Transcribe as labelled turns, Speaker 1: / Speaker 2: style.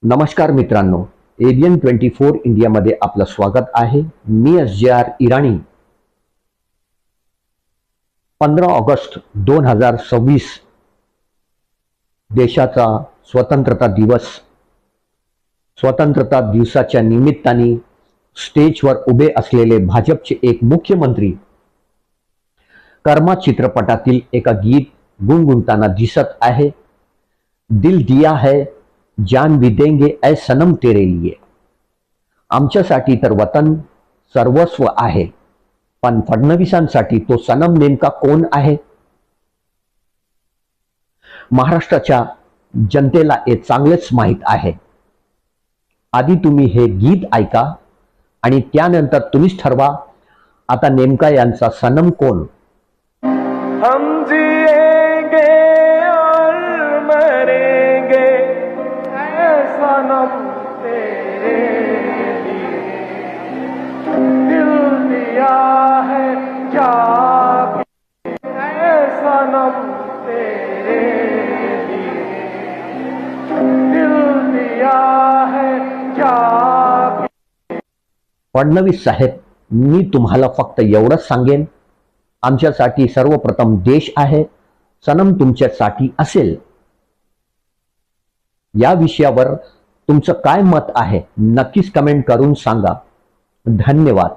Speaker 1: नमस्कार मित्रांनो, ABN24 इंडियामध्ये आपलं स्वागत आहे. मी SJR इराणी. 15 ऑगस्ट 2026 देशाचा स्वतंत्रता दिवस. स्वतंत्रता दिवसाच्या निमित्ताने स्टेजवर उभे असलेले भाजपचे एक मुख्यमंत्री कर्मा चित्रपटातील एका गीत गुणगुणताना दिसत आहे. दिल दिया है जान भी देंगे ऐ सनम तेरे लिए. आमच्यासाठी तर वतन सर्वस्व आहे, पण फडणवीसांसाठी तो सनम नेमका कोण आहे? महाराष्ट्राच्या जनतेला हे चांगलेच माहीत आहे. आधी तुम्ही हे गीत ऐका आणि त्यानंतर तुम्हीच ठरवा आता नेमका यांचा सनम कोण.
Speaker 2: हम जिएंगे और मरेंगे ऐ सनम तेरे लिए, दिल दिया है क्या ऐ सनम तेरे लिए, दिल दिया है क्या.
Speaker 1: फडणवीस साहेब, मी तुम्हाला फक्त एवढंच सांगेन, आमच्यासाठी सर्वप्रथम देश आहे. सनम तुमच्यासाठी असेल. या विषयावर तुमचं काय मत आहे नक्कीच कमेंट करून सांगा. धन्यवाद.